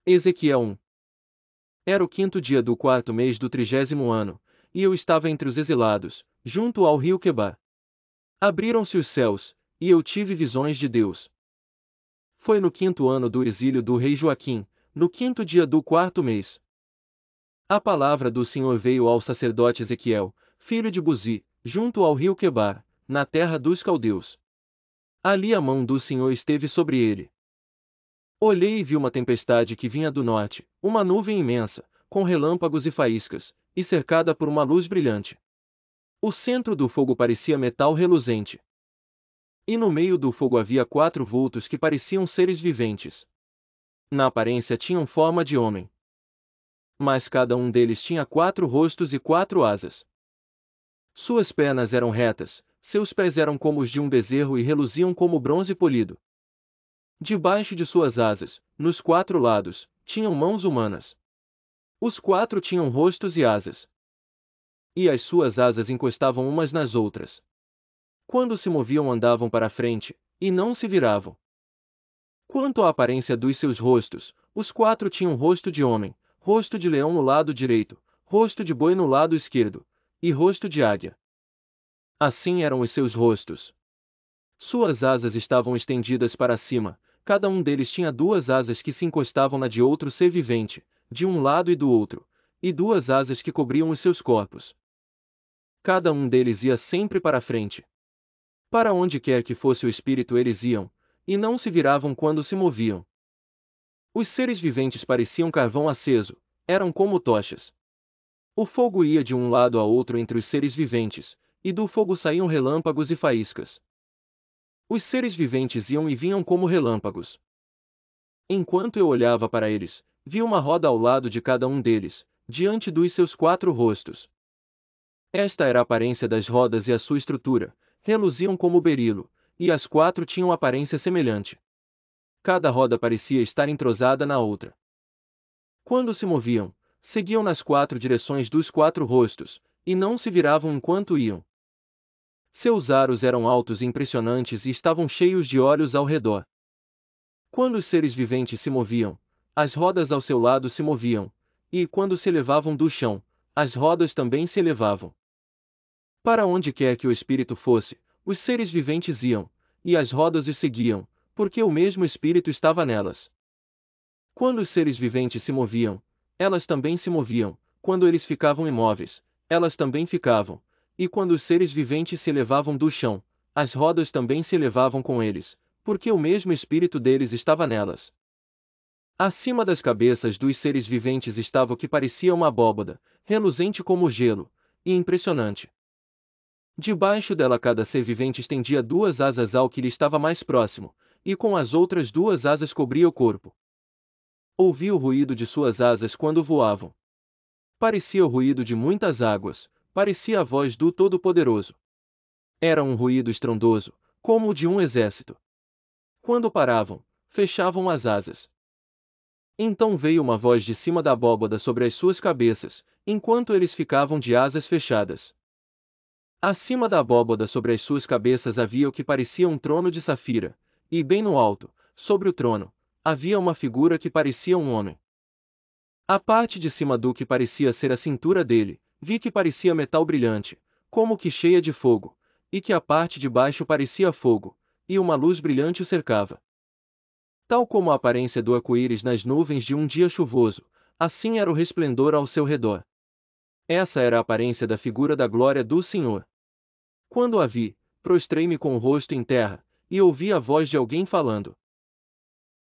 Ezequiel 1. Era o 5º dia do 4º mês do 30º ano, e eu estava entre os exilados, junto ao rio Quebar. Abriram-se os céus, e eu tive visões de Deus. Foi no 5º ano do exílio do rei Joaquim, no 5º dia do 4º mês. A palavra do Senhor veio ao sacerdote Ezequiel, filho de Buzi, junto ao rio Quebar, na terra dos caldeus. Ali a mão do Senhor esteve sobre ele. Olhei e vi uma tempestade que vinha do norte, uma nuvem imensa, com relâmpagos e faíscas, e cercada por uma luz brilhante. O centro do fogo parecia metal reluzente. E no meio do fogo havia 4 vultos que pareciam seres viventes. Na aparência tinham forma de homem. Mas cada um deles tinha 4 rostos e 4 asas. Suas pernas eram retas, seus pés eram como os de um bezerro e reluziam como bronze polido. Debaixo de suas asas, nos 4 lados, tinham mãos humanas. Os 4 tinham rostos e asas. E as suas asas encostavam umas nas outras. Quando se moviam andavam para a frente, e não se viravam. Quanto à aparência dos seus rostos, os 4 tinham rosto de homem, rosto de leão no lado direito, rosto de boi no lado esquerdo, e rosto de águia. Assim eram os seus rostos. Suas asas estavam estendidas para cima, cada um deles tinha 2 asas que se encostavam na de outro ser vivente, de um lado e do outro, e 2 asas que cobriam os seus corpos. Cada um deles ia sempre para a frente. Para onde quer que fosse o espírito eles iam, e não se viravam quando se moviam. Os seres viventes pareciam carvão aceso, eram como tochas. O fogo ia de um lado a outro entre os seres viventes, e do fogo saíam relâmpagos e faíscas. Os seres viventes iam e vinham como relâmpagos. Enquanto eu olhava para eles, vi uma roda ao lado de cada um deles, diante dos seus 4 rostos. Esta era a aparência das rodas e a sua estrutura, reluziam como berilo, e as 4 tinham aparência semelhante. Cada roda parecia estar entrosada na outra. Quando se moviam, seguiam nas 4 direções dos 4 rostos, e não se viravam enquanto iam. Seus aros eram altos e impressionantes e estavam cheios de olhos ao redor. Quando os seres viventes se moviam, as rodas ao seu lado se moviam, e, quando se elevavam do chão, as rodas também se elevavam. Para onde quer que o espírito fosse, os seres viventes iam, e as rodas os seguiam, porque o mesmo espírito estava nelas. Quando os seres viventes se moviam, elas também se moviam, quando eles ficavam imóveis, elas também ficavam, e quando os seres viventes se elevavam do chão, as rodas também se elevavam com eles, porque o mesmo espírito deles estava nelas. Acima das cabeças dos seres viventes estava o que parecia uma abóbada, reluzente como gelo, e impressionante. Debaixo dela cada ser vivente estendia 2 asas ao que lhe estava mais próximo, e com as outras 2 asas cobria o corpo. Ouvi o ruído de suas asas quando voavam. Parecia o ruído de muitas águas, parecia a voz do Todo-Poderoso. Era um ruído estrondoso, como o de um exército. Quando paravam, fechavam as asas. Então veio uma voz de cima da abóbada sobre as suas cabeças, enquanto eles ficavam de asas fechadas. Acima da abóbada sobre as suas cabeças havia o que parecia um trono de safira, e bem no alto, sobre o trono, havia uma figura que parecia um homem. A parte de cima do que parecia ser a cintura dele, vi que parecia metal brilhante, como que cheia de fogo, e que a parte de baixo parecia fogo, e uma luz brilhante o cercava. Tal como a aparência do arco-íris nas nuvens de um dia chuvoso, assim era o resplendor ao seu redor. Essa era a aparência da figura da glória do Senhor. Quando a vi, prostrei-me com o rosto em terra, e ouvi a voz de alguém falando.